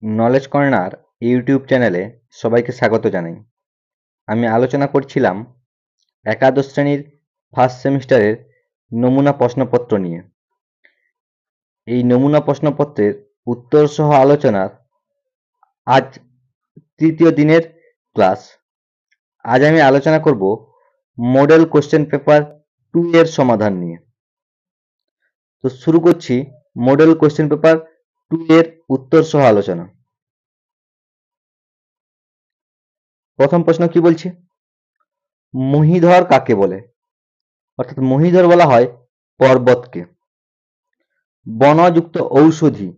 Knowledge corner YouTube চ্যানেলে সবাইকে স্বাগত জানাই। আমি আলোচনা করছিলাম একাদশ শ্রেণীর ফার্স্ট সেমিস্টারের নমুনা প্রশ্নপত্র নিয়ে। এই নমুনা প্রশ্নপত্রের উত্তর সহ আলোচনার আজ তৃতীয় দিনের ক্লাস। আজ আমি আলোচনা করব মডেল কোশ্চেন পেপার 2 এর সমাধান নিয়ে। তো শুরু করছি মডেল কোশ্চেন পেপার 2 এর উত্তর সহ আলোচনা। প্রথম প্রশ্ন কি বলছে? মহীধর কাকে বলে? অর্থাৎ মহীধর বলা হয় পর্বতকে। বনযুক্ত ঔষধি,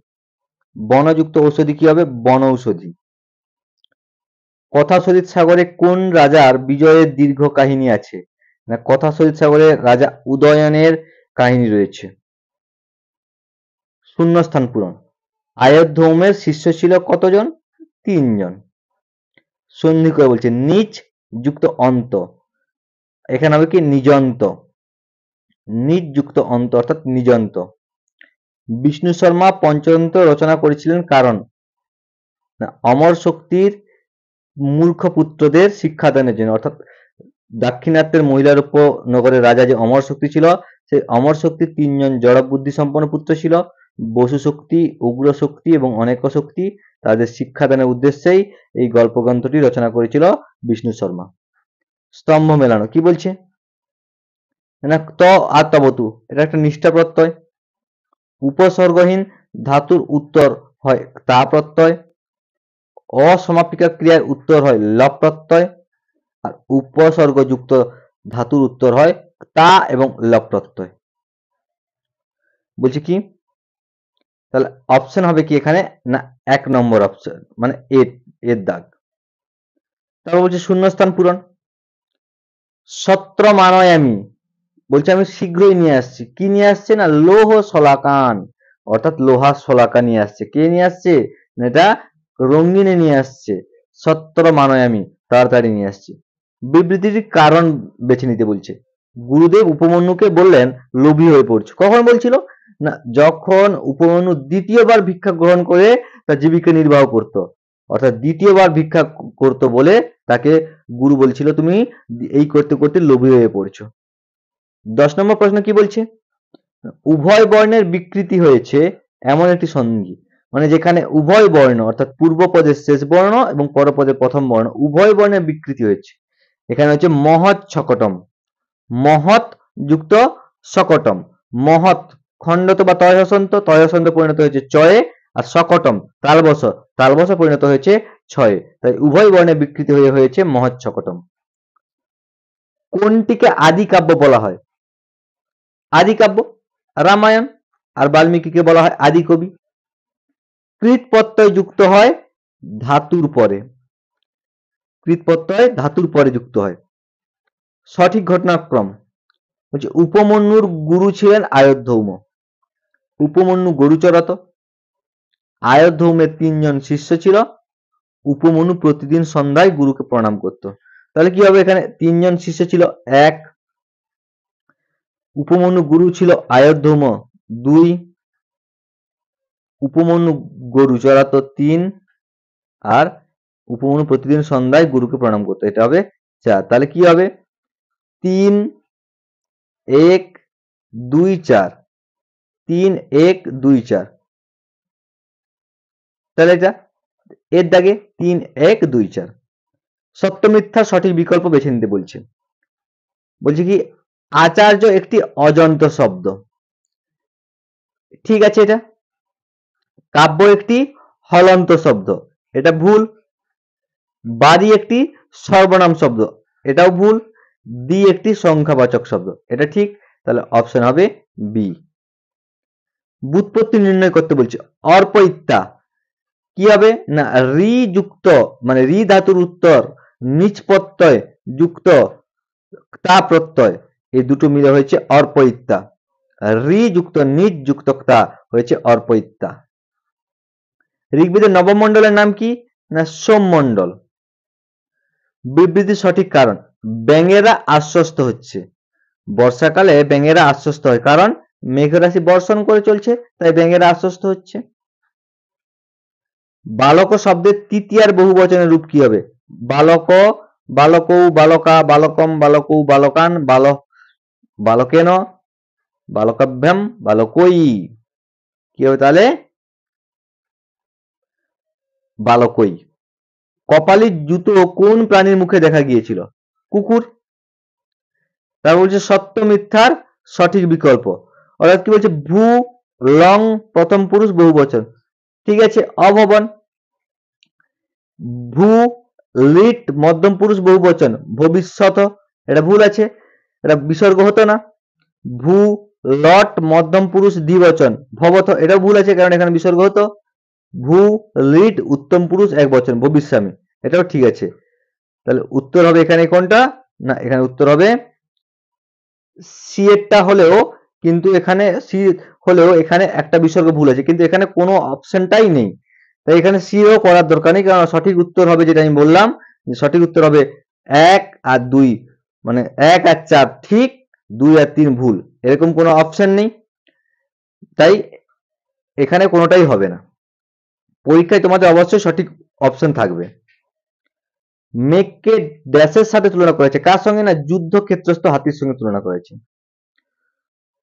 বনযুক্ত ঔষধি কি হবে? বনৌষধি। কথাশরিত সাগরে কোন রাজার বিজয়ের দীর্ঘ কাহিনী আছে? না, কথাশরিত সাগরে রাজা উদয়নের কাহিনী রয়েছে। শূন্যস্থান পূরণ। আয়ধ্যৌমের শিষ্য ছিল কতজন? 3 জন। সন্ধি করে বলছে নিচ যুক্ত অন্ত, এখানে হবে কি নিজন্ত। নিজ যুক্ত অন্ত অর্থাৎ নিজন্ত। বিষ্ণু শর্মা পঞ্চতন্ত্র রচনা করেছিলেন কারণ? না, অমর শক্তির মূর্খ পুত্রদের শিক্ষাদানের জন্য। অর্থাৎ দাক্ষিণাত্যের মহিলার উপর নগরের রাজা যে অমর শক্তি ছিল, সেই অমর শক্তির 3 জন জড় বুদ্ধি সম্পন্ন পুত্র ছিল, বসু শক্তি, উগ্র শক্তি এবং অনেক শক্তি। তাদের শিক্ষাদানের উদ্দেশ্যেই এই গল্পগ্রন্থটি রচনা করেছিল বিষ্ণু শর্মা। স্তম্ভ মেলানো কি বলছে? না, ত আর তবতু, এটা একটা নিষ্ঠা প্রত্যয়। উপসর্গহীন ধাতুর উত্তর হয় তা প্রত্যয়। অসমাপিকা ক্রিয়ার উত্তর হয় ল প্রত্যয়। আর উপসর্গযুক্ত ধাতুর উত্তর হয় তা এবং ল প্রত্যয়। বলছি কি? তাহলে অপশন হবে কি এখানে? না, 1 নম্বর অপশন, মানে এর দাগ। তারপর বলছে শূন্যস্থান পূরণ। সত্র মানয়ামি বলছে আমি শীঘ্রই নিয়ে আসছি। কি নিয়ে আসছে? না, লৌহ শলাকান, অর্থাৎ লোহা শলাকা নিয়ে আসছে। কে নিয়ে আসছে? না, এটা রঙ্গিনে নিয়ে আসছে। সত্র মানয়ামি, তাড়াতাড়ি নিয়ে আসছে। বিবৃতির কারণ বেছে নিতে বলছে। গুরুদেব উপমন্যুকে বললেন লোভী হয়ে পড়ছে। কখন বলছিল? না, যখন উপমন্যু দ্বিতীয়বার ভিক্ষা গ্রহণ করে তার জীবিকা নির্বাহ করত। অর্থাৎ দ্বিতীয়বার ভিক্ষা করত বলে তাকে গুরু বলছিল তুমি এই করতে করতে লোভী হয়ে পড়ছো। 10 নম্বর প্রশ্ন কি বলছে? উভয় বর্ণের বিকৃতি হয়েছে এমন একটি সন্ধি, মানে যেখানে উভয় বর্ণ অর্থাৎ পূর্ব পদের শেষ বর্ণ এবং পরপদের প্রথম বর্ণ উভয় বর্ণের বিকৃতি হয়েছে। এখানে হচ্ছে মহৎ সকটম, মহৎ যুক্ত সকটম। মহৎ খণ্ডত বা তয়সন্ত, তয়সন্ত পরিণত হয়েছে চয়ে, আর সকটম তালবস, তালবস পরিণত হয়েছে ছয়ে। তাই উভয় বর্ণের বিকৃতি হয়েছে মহৎ সকটম। কোনটিকে আদি কাব্য বলা হয়? আদি কাব্য রামায়ণ, আর বাল্মীকিকে বলা হয় আদি কবি। কৃত প্রত্যয় যুক্ত হয় ধাতুর পরে, কৃত প্রত্যয় ধাতুর পরে যুক্ত হয়। সঠিক ঘটনাক্রম হচ্ছে উপমন্যুর গুরু ছিলেন আয়ধ্যৌম। উপমন্যু গরু চড়াতো। আয়ধ্যৌমের 3 জন শিষ্য ছিল। উপমন্যু প্রতিদিন সন্ধ্যায় গুরুকে প্রণাম করত। তাহলে কি হবে? এখানে 3 জন শিষ্য ছিল 1, উপমন্যু গুরু ছিল আয়ধ্যৌম 2, উপমন্যু গরু চড়াতো 3, আর উপমন্যু প্রতিদিন সন্ধ্যায় গুরুকে প্রণাম করতো। এটা হবে 4। তাহলে কি হবে? 3 1 2 4, 3 1 2 4। তাহলে এটা এর দাগে 3 1 2 4। সত্য মিথ্যা সঠিক বিকল্প বেছে নিতে বলছে। বলছে কি আচার্য একটি অজন্ত শব্দ, ঠিক আছে। এটা কাব্য একটি হলন্ত শব্দ, এটা ভুল। বাড়ি একটি সর্বনাম শব্দ, এটাও ভুল। দি একটি সংখ্যাবাচক শব্দ, এটা ঠিক। তাহলে অপশন হবে বি। ব্যুৎপত্তি নির্ণয় করতে বলছে। অর্পইত্যা কি হবে? না, রি যুক্ত, মানে রি ধাতুর উত্তর নিচ প্রত্যয় যুক্ত তা প্রত্যয়, এই দুটো মিলে হয়েছে অর্পইত্যা। রি যুক্ত নিজ যুক্ত তা হয়েছে অর্পইত্যা। ঋগ্বেদের নবম মণ্ডলের নাম কি? না, সোমমণ্ডল। বিবৃতির সঠিক কারণ। ব্যাঙেরা আশ্বস্ত হচ্ছে। বর্ষাকালে ব্যাঙেরা আশ্বস্ত হয় কারণ মেঘরাশি বর্ষণ করে চলছে, তাই ব্যাঙেরা আশ্বস্ত হচ্ছে। বালক শব্দের তৃতীয়ার বহু বচনের রূপ কি হবে? বালক, বালকৌ, বালকা, বালকম, বালকৌ, বালকান, বালকেন, বালকাভ্যাম, বালকই। কি হবে তাহলে? বালকই। কপালীর জুতো কোন প্রাণীর মুখে দেখা গিয়েছিল? কুকুর। তারপর বলছে সত্য মিথ্যার সঠিক বিকল্প, অর্থাৎ কি বলছে? ভূ লং প্রথম পুরুষ বহু বচন, ঠিক আছে। অভবন। ভূ লিট মধ্যম পুরুষ বহু বচন, ভবিষ্যৎ, এটা ভুল আছে, এটা বিসর্গ হতো না। ভূ লট মধ্যম পুরুষ দ্বিবচন, ভবত, এটাও ভুল আছে কারণ এখানে বিসর্গ হতো। ভূ লিট উত্তম পুরুষ এক বচন, ভবিষ্যামি, এটাও ঠিক আছে। তাহলে উত্তর হবে এখানে কোনটা? না, এখানে উত্তর হবে সি এরটা হলেও, কিন্তু এখানে সি হলেও এখানে একটা বিসর্গ ভুল আছে, কিন্তু এখানে কোনো অপশনটাই নেই, তাই এখানে সি ও করার দরকার নেই, কারণ সঠিক উত্তর হবে যেটা আমি বললাম, সঠিক উত্তর হবে 1 আর 2, মানে 1 আর 4 ঠিক, 2 আর 3 ভুল, এরকম কোনো অপশন নেই, তাই এখানে কোনোটাই হবে না। পরীক্ষায় তোমাদের অবশ্যই সঠিক অপশন থাকবে। মেঘকে ড্যাশের সাথে তুলনা করেছে, কার সঙ্গে? না, যুদ্ধক্ষেত্রস্থ হাতির সঙ্গে তুলনা করেছে।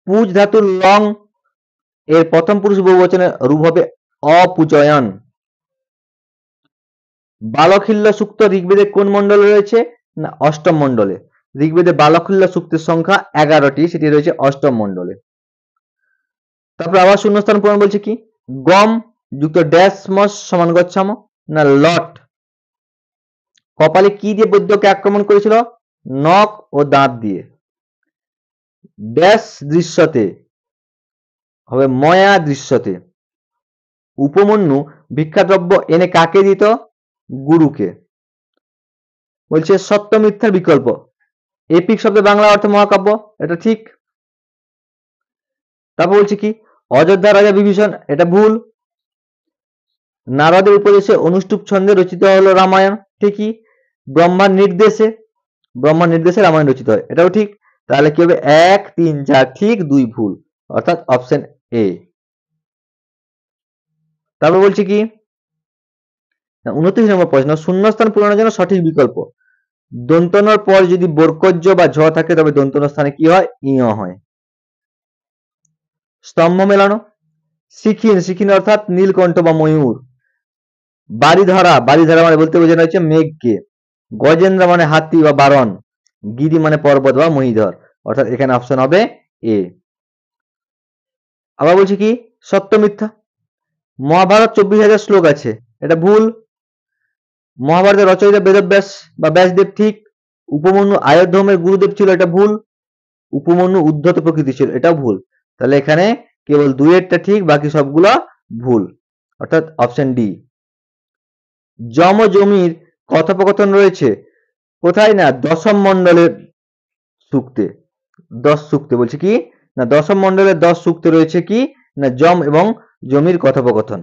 পুজ ধাতুর লং এর প্রথম পুরুষ বহুবচনের রূপ হবে অপূজয়ন। বালখিল্য সূক্ত ঋগ্বেদে কোন মণ্ডলে রয়েছে? না, অষ্টম মণ্ডলে। ঋগ্বেদে বালখিল্য সূক্তের সংখ্যা 11টি, সেটি রয়েছে অষ্টম মণ্ডলে। তারপর আবার শূন্যস্থান পূরণ বলছে কি? গম যুক্ত ড্যাশ মস সমান গচ্ছাম, না লট। কপালে কি দিয়ে বৈদ্যকে আক্রমণ করেছিল? নখ ও দাঁত দিয়ে। ড্যাশ দৃশ্যতে হবে ময়া দৃশ্যতে। উপমন্যু ভিক্ষাদ্রব্য এনে কাকে দিত? গুরুকে। বলছে সত্য মিথ্যার বিকল্প, এপিক শব্দের বাংলা অর্থ মহাকাব্য, এটা ঠিক। তারপর বলছে কি? অযোধ্যা রাজা বিভীষণ, এটা ভুল। নারদের উপদেশে অনুষ্টুপ ছন্দে রচিত হলো রামায়ণ, ঠিকই। ব্রহ্মার নির্দেশে রামায়ণ রচিত হয়, এটাও ঠিক। তাহলে কি হবে? 1 3 4 ঠিক, 2 ভুল, অর্থাৎ অপশন এ। তারপর বলছে কি? 29 নম্বর প্রশ্ন, শূন্যস্থান পূরণের জন্য সঠিক বিকল্প। দন্তনর পর যদি বর্কজ্য বা ঝ থাকে তবে দন্তন স্থানে কি হয়? ইয় হয়। স্তম্ভ মেলানো। শিখিন অর্থাৎ নীলকণ্ঠ বা ময়ূর। বাড়িধারা মানে বলতে বোঝানো হয়েছে মেঘকে। গজেন্দ্র মানে হাতি বা বারণ। গিরি মানে পর্বত বা মহিধর, অর্থাৎ এখানে অপশন হবে এ। আবার বলছি কি? সত্য মিথ্যা। মহাভারত 24,000 শ্লোক আছে, এটা ভুল। মহাভারতের রচয়িতা বেদব্যাস বা ব্যাসদেব, ঠিক। উপমন্যু আয়োধ্যমের গুরুদেব ছিল, এটা ভুল। উপমন্যু উদ্ধত প্রকৃতি ছিল, এটাও ভুল। তাহলে এখানে কেবল 2 ঠিক, বাকি সবগুলো ভুল, অর্থাৎ অপশন ডি। যম জমির কথোপকথন রয়েছে কোথায়? না, দশম মণ্ডলের সূক্তে। 10 সূক্তে বলছে কি? না, দশম মণ্ডলের 10 সূক্তে রয়েছে কি? না, যম এবং জমির কথোপকথন।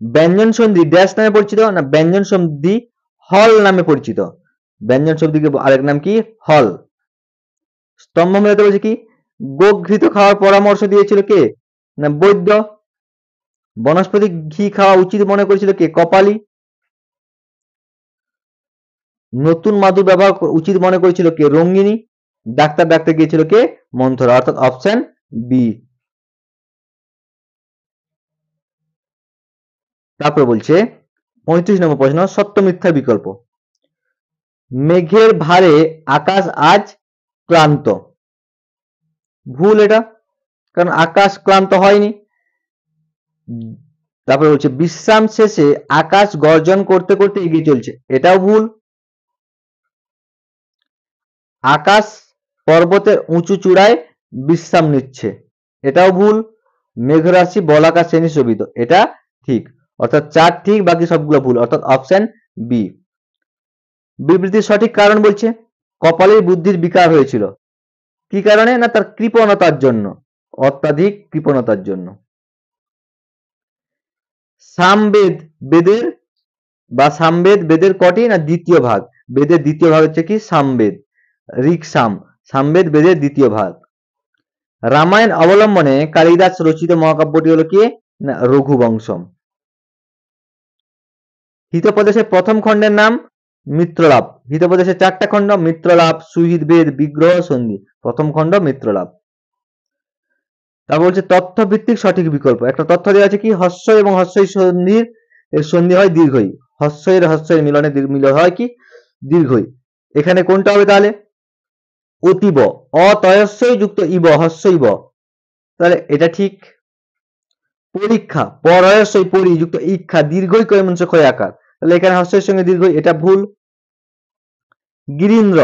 ব্যঞ্জন সন্ধি ড্যাশ নামে পরিচিত? না, ব্যঞ্জন সন্ধি হল নামে পরিচিত। ব্যঞ্জন সন্ধিকে আরেক নাম কি? হল। স্তম্ভ মেলাতে বলছে কি? গোঘৃত খাওয়ার পরামর্শ দিয়েছিল কে? না, বৈদ্য। বনস্পতি ঘি খাওয়া উচিত মনে করেছিল কে? কপালী। নতুন মাদুর ব্যবহার উচিত মনে করেছিল কে? রঙ্গিনী। ডাক্তার ডাকতে গিয়েছিল কে? মন্থরা, অর্থাৎ অপশন বি। তারপর বলছে 35 নম্বর প্রশ্ন, সত্য মিথ্যার বিকল্প। মেঘের ভারে আকাশ আজ ক্লান্ত, ভুল এটা, কারণ আকাশ ক্লান্ত হয়নি। তারপরে বলছে বিশ্রাম শেষে আকাশ গর্জন করতে করতে এগিয়ে চলছে, এটাও ভুল। আকাশ পর্বতের উঁচু চূড়ায় বিশ্রাম নিচ্ছে, এটাও ভুল। মেঘরাশি বলাকা শ্রেণী শোভিত, এটা ঠিক, অর্থাৎ 4 ঠিক, বাকি সবগুলো ভুল, অর্থাৎ অপশন বি। বিবৃতির সঠিক কারণ বলছে কপালের বুদ্ধির বিকার হয়েছিল, কি কারণে? না, তার কৃপণতার জন্য, অত্যাধিক কৃপণতার জন্য। সামবেদ বেদের কটি? না, দ্বিতীয় ভাগ। বেদের দ্বিতীয় ভাগ হচ্ছে কি? সামবেদ, সামবেদ বেদের দ্বিতীয় ভাগ। রামায়ণ অবলম্বনে কালিদাস রচিত মহাকাব্যটি হলো কি? না রঘুবংশম। হিতোপদেশের প্রথম খণ্ডের নাম মিত্রলাভ। হিতোপদেশের 4টা খণ্ড, মিত্রলাভ, সুহৃদ ভেদ, বিগ্রহ, সন্ধি। প্রথম খণ্ড মিত্রলাভ। তারপর বলছে তথ্য ভিত্তিক সঠিক বিকল্প। একটা তথ্য দেওয়া আছে কি, হস্যই এবং হস্যই সন্ধির সন্ধি হয় দীর্ঘই। হস্যের হস্যের মিলনে মিলন হয় কি দীর্ঘই। এখানে কোনটা হবে তাহলে, অতীব, অতয়স্যই যুক্ত ইব, হস্যইব, তাহলে এটা ঠিক। পরীক্ষা, পরয়স্যই পরি যুক্ত ইক্ষা, দীর্ঘই কয়মঞ্চ ক্ষয় আকার, তাহলে এখানে হস্যের সঙ্গে দীর্ঘই, এটা ভুল। গিরীন্দ্র,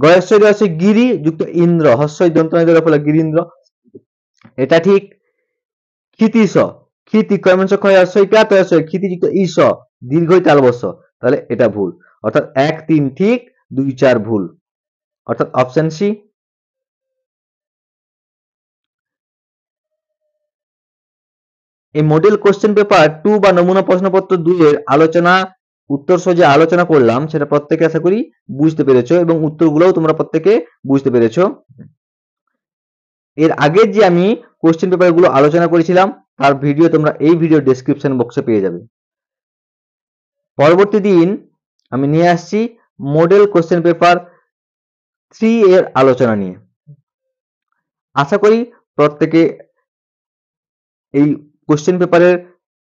গয়স্যই আছে গিরি যুক্ত ইন্দ্র, হস্যই দন্ত নয় ফলে গিরীন্দ্র, এটা ঠিক। ক্ষিতিশ, ক্ষিতি কয়মঞ্চ ক্ষয় হস্যই কা তয়স্যই, ক্ষিতি যুক্ত ঈশ, দীর্ঘই তালবস্য, তাহলে এটা ভুল। অর্থাৎ 1, 3 ঠিক, 2, 4 ভুল, অর্থাৎ অপশন সি। এই মডেল কোশ্চেন পেপার 2 বা নমুনা প্রশ্নপত্র 2 এর আলোচনা উত্তর সহ যে আলোচনা করলাম সেটা প্রত্যেকে আশা করি বুঝতে পেরেছো এবং উত্তরগুলোও তোমরা প্রত্যেকে বুঝতে পেরেছো। এর আগে যে আমি কোশ্চেন পেপারগুলো আলোচনা করেছিলাম তার ভিডিও তোমরা এই ভিডিও ডেসক্রিপশন বক্সে পেয়ে যাবে। পরবর্তী দিন আমি নিয়ে আসছি মডেল কোশ্চেন পেপার 3 এর আলোচনা নিয়ে। আশা করি প্রত্যেকে এই কোশ্চেন পেপারের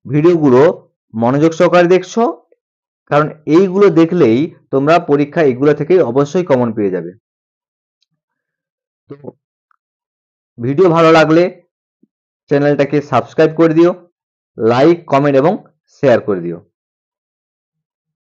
ভিডিওগুলো মনোযোগ সহকারে দেখছো, কারণ এইগুলো দেখলেই তোমরা পরীক্ষা এগুলো থেকে অবশ্যই কমন পেয়ে যাবে। তো ভিডিও ভালো লাগলে চ্যানেলটাকে সাবস্ক্রাইব করে দিও, লাইক, কমেন্ট এবং শেয়ার করে দিও।